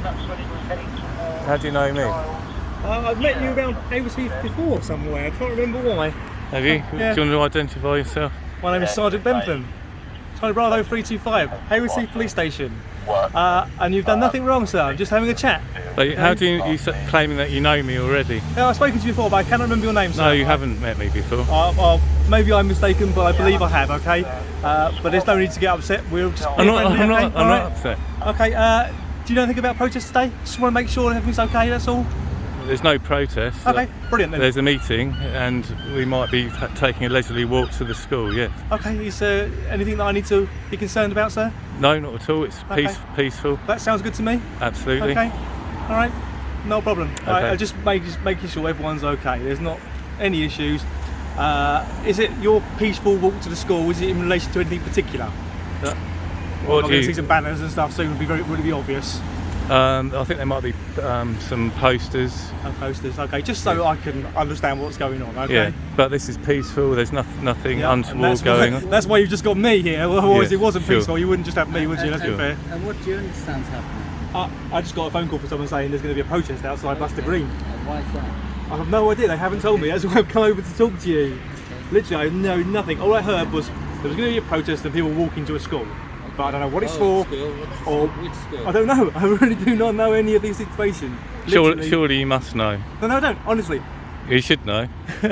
How do you know me? I've met you around overseas before somewhere. I can't remember why. Have you? Yeah. Do you want to identify yourself? My name is Sergeant Bentham. Charlie Bravo 325, Hayward Police Station. And you've done nothing wrong, sir. I'm just having a chat. But how do you claiming that you know me already? Yeah, I've spoken to you before, but I cannot remember your name, sir. No, you haven't met me before. Maybe I'm mistaken, but I believe I have. Okay. But there's no need to get upset. We'll just. I'm not upset. Okay. Do you know anything about protests today? Just want to make sure everything's okay. That's all. There's no protest. Okay, brilliant then. There's a meeting and we might be taking a leisurely walk to the school, yes. Okay, is there anything that I need to be concerned about, sir? No, not at all. It's peaceful. That sounds good to me. Absolutely. Okay, all right, no problem. Okay. I just making sure everyone's okay. There's not any issues. Is it your peaceful walk to the school? Is it in relation to anything particular? I'm going to see some banners and stuff soon. Would it be obvious? I think there might be some posters. Posters, okay, just so I can understand what's going on, okay? Yeah, but this is peaceful, there's nothing untoward going on. That's why you've just got me here, otherwise it wasn't sure. peaceful, you wouldn't just have me, would you? Let's be fair. And what do you understand's happening? I just got a phone call from someone saying there's going to be a protest outside Buster Green. Why is that? I have no idea, they haven't told me, that's why I've come over to talk to you. Literally, I know nothing. All I heard was there was going to be a protest and people walking to a school. But I don't know what it's for, Which school? I don't know. I really do not know any of these situations. Surely you must know. No, I don't. Honestly. You should know.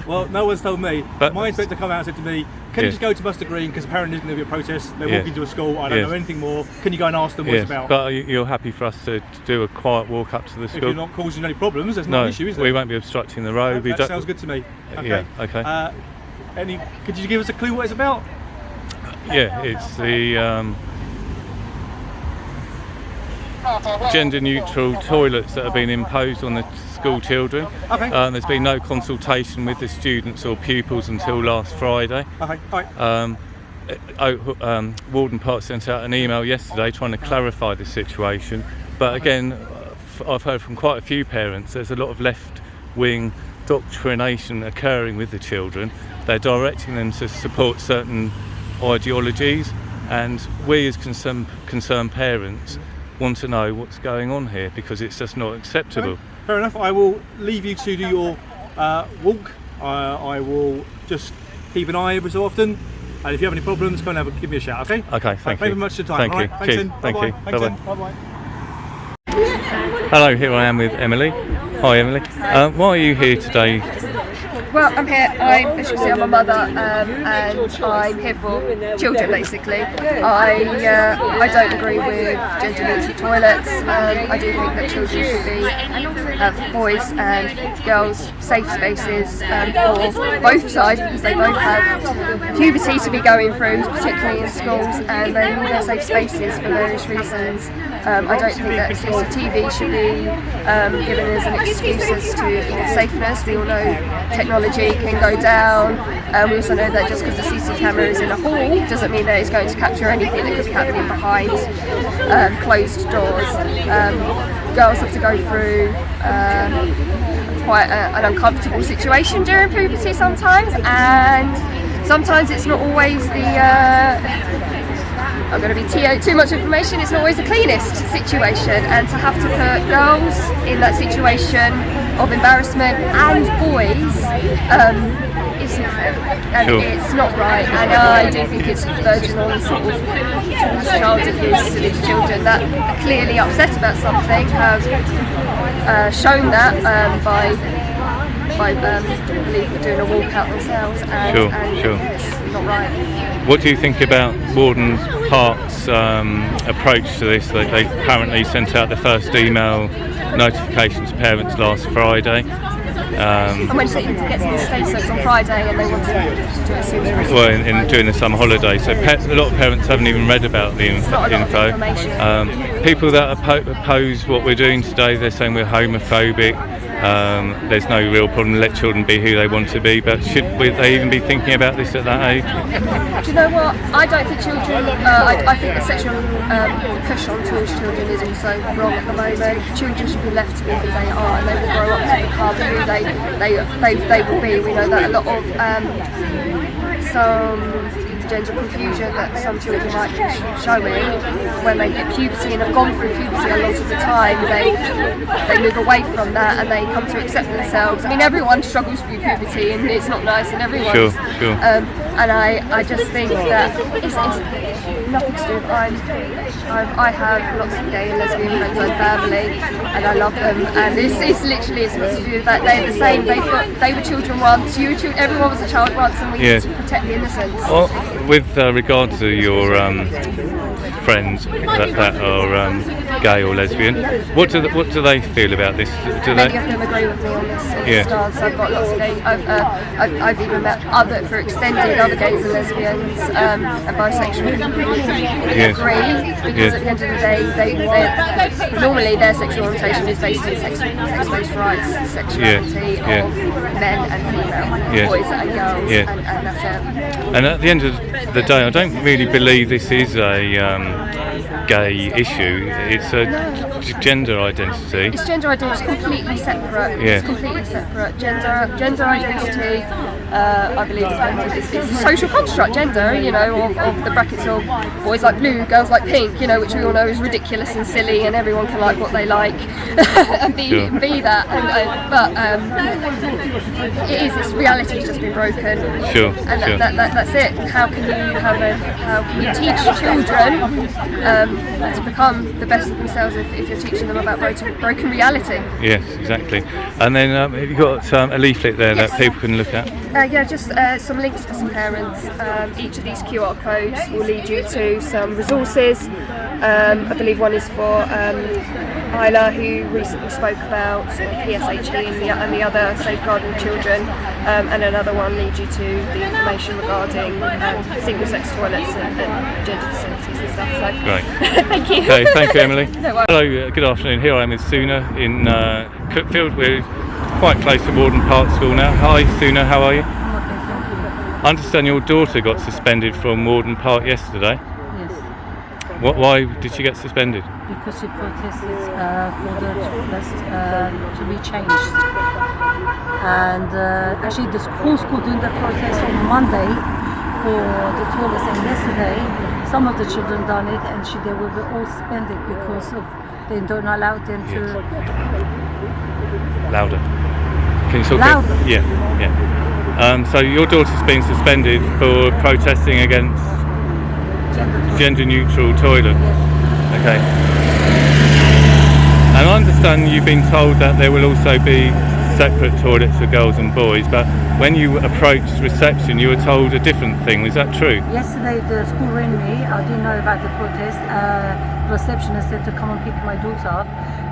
Well, no one's told me. But my inspector come out and said to me, "Can you just go to Buster Green because apparently there's going to be a protest. They're walking to a school. I don't know anything more. Can you go and ask them what it's about?" But you're happy for us to do a quiet walk up to the school? If you're not causing any problems, there's no issue, is there? We won't be obstructing the road. That sounds good to me. Okay. Yeah. Okay. Could you give us a clue what it's about? Yeah, it's the gender-neutral toilets that have been imposed on the school children. Okay. There's been no consultation with the students or pupils until last Friday. Okay. All right. Warden Park sent out an email yesterday trying to clarify the situation. But again, I've heard from quite a few parents there's a lot of left-wing doctrination occurring with the children. They're directing them to support certain ideologies, and we as concerned parents want to know what's going on here because it's just not acceptable. Okay. Fair enough. I will leave you to do your walk. I will just keep an eye every so often, and if you have any problems, go and give me a shout. Okay. Okay. Thank you. Thank you very much for your time. Thank All you. right. Thanks, Cheers. Thank you. Bye bye. Hello, here I am with Emily. Hi, Emily. Why are you here today? Well, I'm here, as you can see, I'm a mother, and I'm here for children, basically. I don't agree with gender-neutral toilets. I do think that children should have boys and girls safe spaces for both sides, because they both have puberty to be going through, particularly in schools, and they need their safe spaces for various reasons. I don't think that CCTV should be given as an excuse as to safeness. We all know technology can go down. We also know that just because the CCTV camera is in a hall doesn't mean that it's going to capture anything that could be happening behind closed doors. Girls have to go through quite an uncomfortable situation during puberty sometimes, and sometimes it's not always I'm going to be too much information, it's not always the cleanest situation, and to have to put girls in that situation of embarrassment and boys isn't fair, and it's not right, and I do think it's verging on sort of towards child abuse to these children that are clearly upset about something, have shown that by doing a walkout themselves, and it's not right. What do you think about Warden Park's approach to this? They apparently sent out the first email notification to parents last Friday. And when it gets into state, so it's on Friday, and they want to do it as soon as possible. Well, during the summer holiday, so a lot of parents haven't even read about the info. People that oppose what we're doing today, they're saying we're homophobic. There's no real problem, let children be who they want to be, but should they even be thinking about this at that age? Do you know what? I don't think children, I think the sexual push on towards children is also wrong at the moment. Children should be left to be who they are, and they will grow up to become who they will be. We know that a lot of some the gender confusion that some children might be showing when they hit puberty and have gone through puberty a lot of the time. They move away from that and they come to accept themselves. I mean, everyone struggles through puberty and it's not nice, and everyone. Sure. And I just think that it's nothing to do with I have lots of gay and lesbian friends and family, and I love them. And it's literally it's not to do with that. They're the same. They were children once. You were children. Everyone was a child once, and we need to protect the innocence. Well, with regard to your friends that are gay or lesbian, what do they feel about this? Many of them agree with me on this stance. I've got lots of gay. I've even met other gays and lesbians and bisexual agree, because at the end of the day, normally their sexual orientation is based on sex-based rights, sexuality of men and female, boys and girls, and that's it. And at the end of the day, I don't really believe this is a gay issue. It's a gender identity. It's gender identity. It's completely separate. Yeah. It's completely separate. Gender identity, I believe, is a social construct. Gender, of the brackets of boys like blue, girls like pink, which we all know is ridiculous and silly, and everyone can like what they like and be that. But its reality has just been broken. Sure. And that's it. How can you teach children to become the best of themselves if you're teaching them about broken reality? Yes, exactly. And then have you got a leaflet there that people can look at? Just some links for some parents. Each of these QR codes will lead you to some resources. I believe one is for Isla, who recently spoke about PSHE and the other safeguarding children, and another one leads you to the information regarding single-sex toilets and gender facilities and stuff. So, great. Thank you. Okay, thank you, Emily. No worries. Hello, good afternoon. Here I am with Suna in Cookfield. We're quite close to Warden Park School now. Hi, Suna, how are you? I'm okay, thank you. I understand your daughter got suspended from Warden Park yesterday. Yes, Why did she get suspended? because she protested for the toilets to be changed. And actually the whole school doing the protest on Monday for the toilets, and yesterday some of the children done it, and they will be all suspended because of they don't allow them to... Louder. Can you talk? Louder? Yeah. So your daughter's been suspended for protesting against gender-neutral toilets. Yes. Okay. And I understand you've been told that there will also be separate toilets for girls and boys, but when you approached reception you were told a different thing. Is that true? Yesterday the school rang me. I didn't know about the protest. Receptionist said to come and pick my daughter up,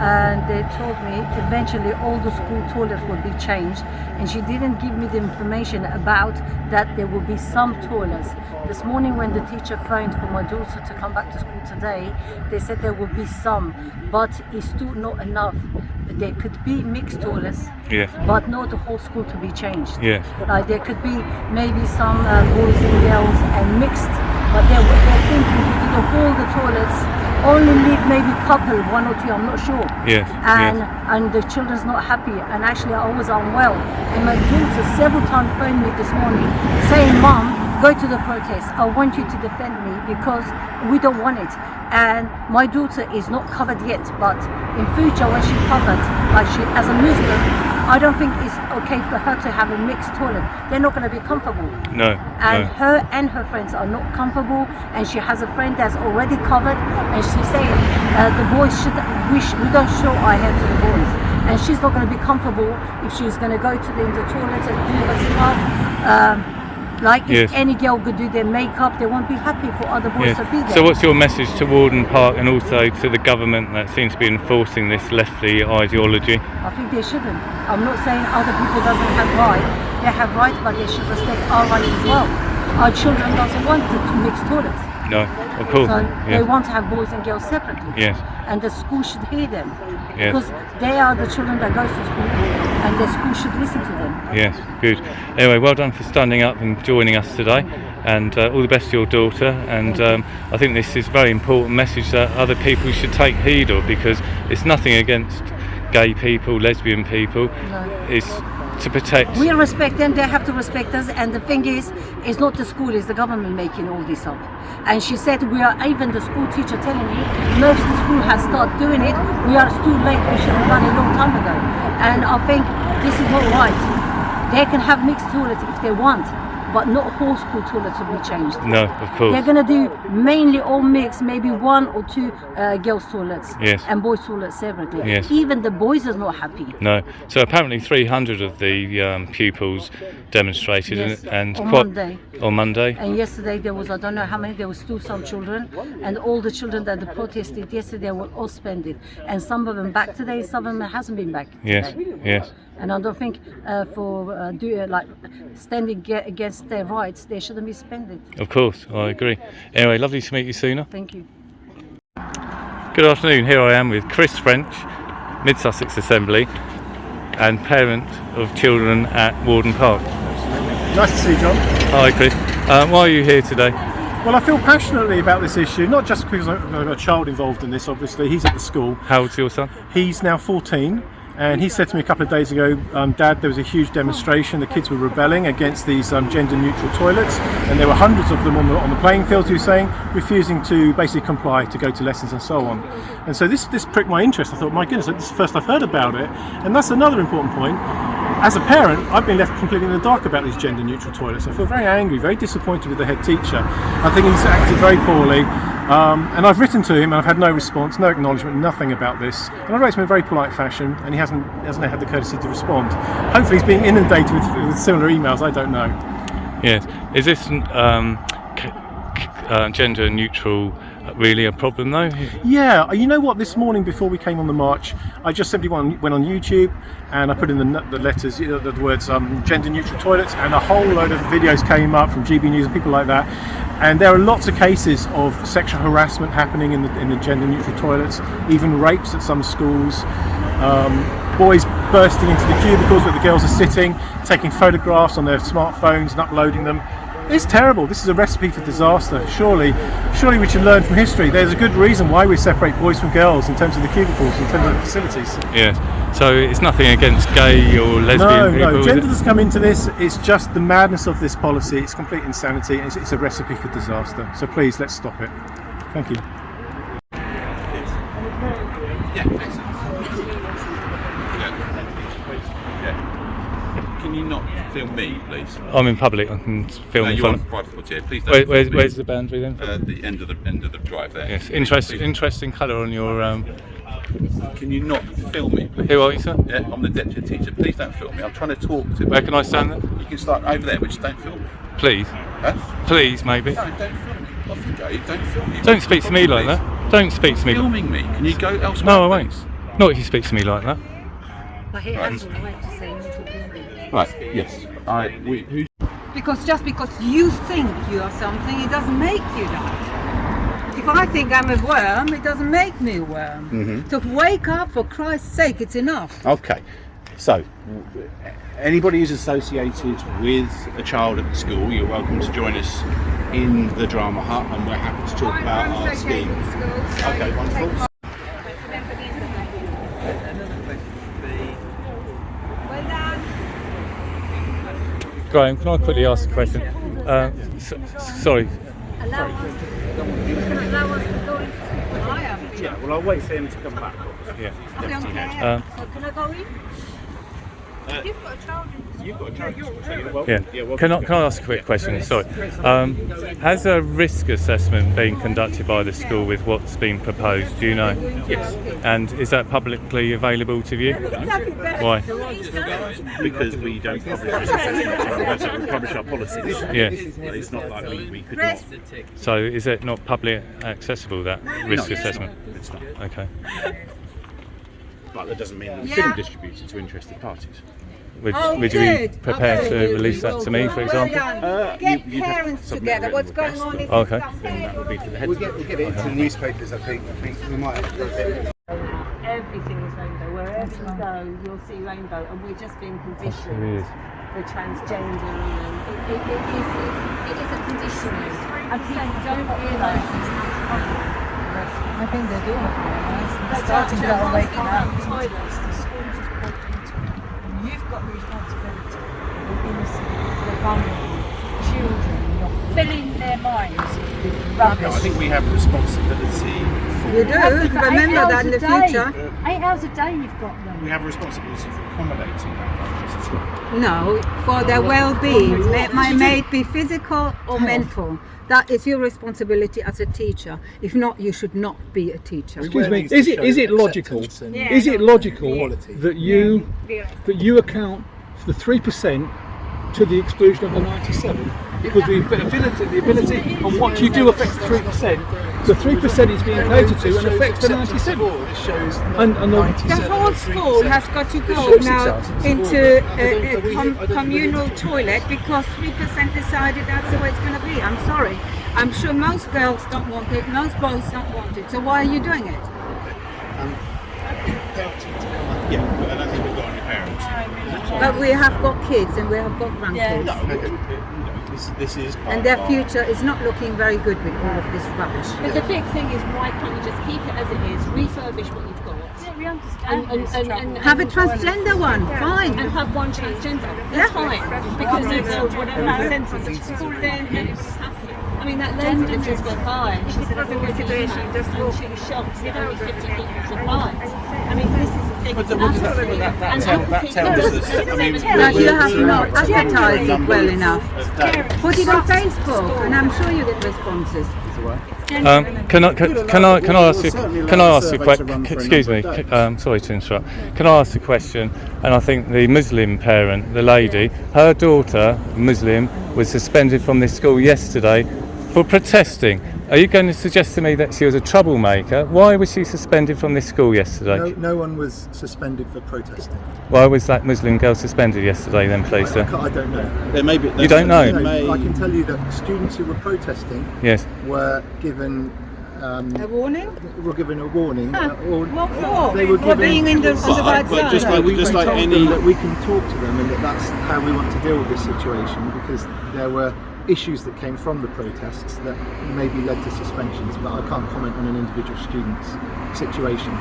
and they told me eventually all the school toilets will be changed, and she didn't give me the information about that there will be some toilets. This morning when the teacher phoned for my daughter to come back to school today, they said there will be some, but it's still not enough. There could be mixed toilets, Yes. but not the whole school to be changed. Yes. Like there could be maybe some boys and girls and mixed, but they're thinking to do the whole the toilets, only leave maybe couple, one or two, I'm not sure. Yes. And the children's not happy, and actually I was unwell, and my daughter several times phoned me this morning saying, "Mom, go to the protest. I want you to defend me because we don't want it." And my daughter is not covered yet, but in future when she's covered, like she as a Muslim, I don't think it's okay for her to have a mixed toilet. They're not going to be comfortable. No. And her and her friends are not comfortable, and she has a friend that's already covered, and she's saying the boys we don't show our hair to the boys, and she's not going to be comfortable if she's going to go to the toilet and do her stuff. Like if any girl could do their makeup, they won't be happy for other boys to be there. So what's your message to Warden Park and also to the government that seems to be enforcing this lefty ideology? I think they shouldn't. I'm not saying other people doesn't have right. They have right, but they should respect our right as well. Our children doesn't want to mix toilets. No, of course. So they want to have boys and girls separately. Yes. And the school should hear them. Yes. Because they are the children that goes to school, and the school should listen to them. Yes, good. Anyway, well done for standing up and joining us today, and all the best to your daughter. And I think this is a very important message that other people should take heed of, because it's nothing against gay people, lesbian people. No. It's to protect. We respect them, they have to respect us, and the thing is, it's not the school, it's the government making all this up. And she said, even the school teacher telling me, most of the school has started doing it, we are too late, we should have done it a long time ago. And I think this is not right. They can have mixed toilets if they want, but not whole school toilets will be changed. No, of course. They're going to do mainly all mixed, maybe 1 or 2 girls' toilets and boys' toilets separately. Yes. Even the boys are not happy. No. So apparently 300 of the pupils demonstrated and on quite Monday. on Monday. And yesterday there was, I don't know how many, there was still some children, and all the children that they protested yesterday were all suspended. And some of them back today, some of them hasn't been back Yes, today. yes. And I don't think for standing against their rights, they shouldn't be suspended. Of course, I agree. Anyway, lovely to meet you, Suna. Thank you. Good afternoon. Here I am with Chris French, Mid Sussex Assembly, and parent of children at Warden Park. Nice to see you, John. Hi, Chris. Why are you here today? Well, I feel passionately about this issue, not just because I've got a child involved in this, obviously. He's at the school. How old's your son? He's now 14. And he said to me a couple of days ago, Dad, there was a huge demonstration. The kids were rebelling against these gender-neutral toilets, and there were hundreds of them on the playing field, he was saying, refusing to basically comply to go to lessons and so on. And so this pricked my interest. I thought, my goodness, this is the first I've heard about it. And that's another important point. As a parent, I've been left completely in the dark about these gender-neutral toilets. I feel very angry, very disappointed with the head teacher. I think he's acted very poorly. And I've written to him and I've had no response, no acknowledgement, nothing about this. And I wrote to him in a very polite fashion, and he hasn't had the courtesy to respond. Hopefully he's being inundated with similar emails, I don't know. Yes. Is this gender neutral really a problem though? Yeah, you know what, this morning before we came on the march, I just simply went on YouTube and I put in the letters, the words gender neutral toilets, and a whole load of videos came up from GB News and people like that. And there are lots of cases of sexual harassment happening in the gender neutral toilets, even rapes at some schools, boys bursting into the cubicles where the girls are sitting, taking photographs on their smartphones and uploading them. It's terrible. This is a recipe for disaster. Surely we should learn from history. There's a good reason why we separate boys from girls in terms of the cubicles, in terms of the facilities. Yes. So it's nothing against gay or lesbian people? No, gender doesn't come into this. It's just the madness of this policy. It's complete insanity. It's a recipe for disaster. So please, let's stop it. Thank you. Can you not film me, please? I'm in public. I can film in you're front. on private property here. Please don't. Where's the boundary then? The end of the drive there. Yes. Please. Interesting colour on your. Can you not film me, please? Who are you, sir? Yeah, I'm the deputy teacher. Please don't film me. I'm trying to talk to. Where can I stand then? You can start over there, but just don't film me. Please. Huh? Please, maybe. No, don't film me. Off you go. Don't film me. Don't speak to me like that. Don't speak to me. Filming me. Can you go elsewhere? No, I won't. Not if you speak to me like that. But he has a right to say neutral building. Right. Yes. Who? Because just because you think you are something, it doesn't make you that. If I think I'm a worm, it doesn't make me a worm. Mm-hmm. So wake up, for Christ's sake, it's enough. Okay, so anybody who's associated with a child at the school, you're welcome to join us in the drama hut, and we're happy to talk about our scheme. Okay, wonderful. Graham, can I quickly ask a question? Sorry. Allow us to go into school. I am. Yeah, well, I'll wait for him to come back. Yeah. I don't care. So can I go in? You've got a child in You've got a child, so you're welcome. Yeah. welcome Can to I go. ask a quick question? Sorry. Has a risk assessment been conducted by the school with what's been proposed? Do you know? Yes. And is that publicly available to you? Why? Because we don't publish risk assessments on our website, we publish our policies. Yeah. It's not like we could not. So is it not publicly accessible, that risk assessment? It's not. Okay. But that doesn't mean we couldn't distribute it to interested parties. Would you be prepared to release that to me, for example? Get you'd have to parents submit together. a What's written going on request, is Okay. and that would be for the head. We'll get it into the newspapers, I think we might have to do a bit. Everything is rainbow. Wherever you go, you'll see rainbow, and we're just being conditioned for transgender. And it is a conditioning. And people don't realise. I think they do. They're starting to waking up. Toilets, the school just put into. You've got got the responsibility of the innocent, the vulnerable children. You're filling their minds with rubbish. No, I think we have a responsibility. You do. Remember that in the future. 8 hours a day you've got them. We have a responsibility for accommodating that purpose as well. No, for their well-being. May it be physical or mental. That is your responsibility as a teacher. If not, you should not be a teacher. Excuse me. Is it logical? Is it logical that you account for the 3% to the exclusion of the 97? Because the ability on what you do affects 3%. The 3% is being catered to and affects the 97. The whole school has got to go now into a communal toilet because 3% decided that's the way it's going to be. I'm sorry. I'm sure most girls don't want it, most boys don't want it. So why are you doing it? Yeah, but I don't think we've got any parents. But we have got kids and we have got grandkids. This is part And their of future is not looking very good with all of this rubbish. But the big thing is, why can't you just keep it as it is, refurbish what you've got? Yeah, we understand And Have a transgender one, fine. and have one transgender. That's fine. Because of whatever census of school, then it's happening. I mean, that lady did just go by. She said, "That's a situation." And she was shocked that only 50 people survived. I mean, this is a thing. But what does that tell us? I mean, But you have not advertised it well enough. Put it on Facebook, and I'm sure you get responses. Can I ask you a question? Excuse me. Sorry to interrupt. Can I ask a question? And I think the Muslim parent, the lady, her daughter, Muslim, was suspended from this school yesterday for protesting. Are you going to suggest to me that she was a troublemaker? Why was she suspended from this school yesterday? No one was suspended for protesting. Why was that Muslim girl suspended yesterday then, please, sir? I don't know. There may be, You don't know? I can tell you that students who were protesting Yes. were given A warning? were given a warning. Or What for? they were For given, being in the bad but just side. like we just like told any. them that we can talk to them and that that's how we want to deal with this situation, because there were issues that came from the protests that maybe led to suspensions, but I can't comment on an individual student's situation.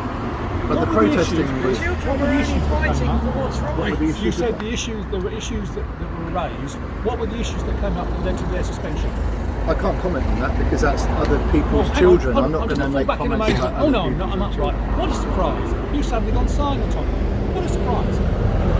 But the protesting was... What were the issues fighting for what's What were the You issues said there were issues that were raised. What were the issues that came up that led to their suspension? I can't comment on that because that's other people's children. I'm not going to make comments about Oh other no, people's I'm children. upright. What a surprise! You suddenly gone silent on me. What a surprise!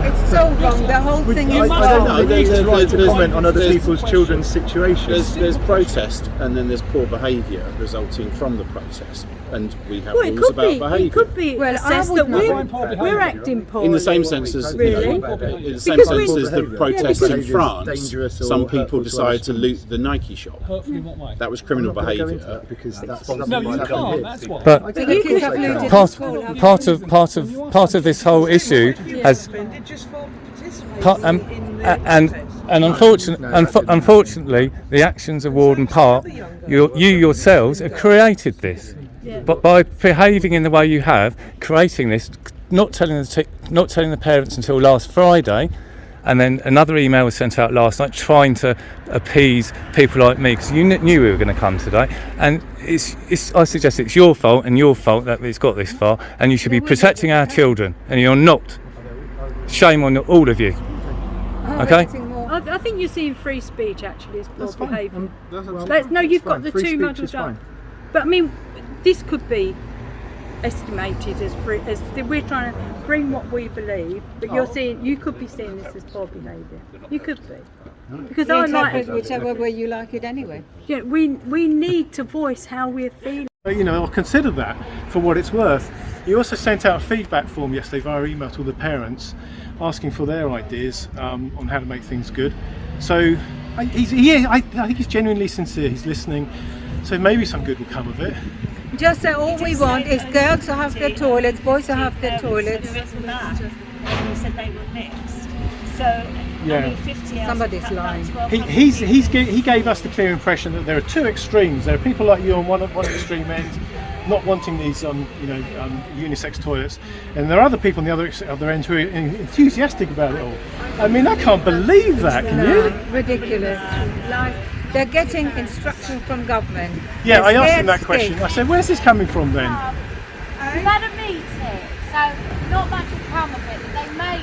It's so wrong. The whole thing is I don't wrong. know. There's right to there's- comment on other there's- people's children's situations. There's protest and then there's poor behaviour resulting from the protest, and we have Well, it rules could about be. behaviour. It could be Well, I assessed would that not. we're acting poorly. In the same sense as Really? in the same Because sense we- as the Yeah, protests because in it's France, dangerous or some hurtful people to decided to other loot the Nike shop. Hurtful in what way? That was I'm criminal not going to go into behaviour. that because that's No, something you that's can't. happened That's here. why. But I But you think could it's have okay. looted part the school. part of this whole issue has unfortunately the actions of Warden Park, you yourselves have created this. But by behaving in the way you have, creating this, not telling the parents until last Friday, and then another email was sent out last night trying to appease people like me because you knew we were going to come today, and I suggest it's your fault that it's got this far, and you should be protecting our children, and you're not. Shame on all of you. Okay? I think you're seeing free speech actually as poor That's fine. behaviour. That's No, you've fine. got the Free two speech muddled is up. fine. But I mean, this could be estimated as free. As we're trying to bring what we believe, but you could be seeing this as poor behaviour. You could be. Because I like, whichever way you like it anyway. yeah, we need to voice how we're feeling. You know, I'll consider that for what it's worth. You also sent out a feedback form yesterday via email to all the parents, asking for their ideas on how to make things good. So I think he's genuinely sincere. He's listening. So maybe some good will come of it. Just say all we want is girls to have their toilets, boys to have their toilets. There isn't that. And you said they were mixed. So, Yeah. I mean, 50 hours. Somebody's lying. He gave us the clear impression that there are two extremes. There are people like you on one extreme end, not wanting these unisex toilets, and there are other people on the other end who are enthusiastic about it all. I mean, I can't believe that. Can you? Ridiculous. They're getting instruction from government. Yeah, I They're asked him that scared question. stiff. I said, "Where's this coming from then?" We've had a meeting, so not much will come of it. They may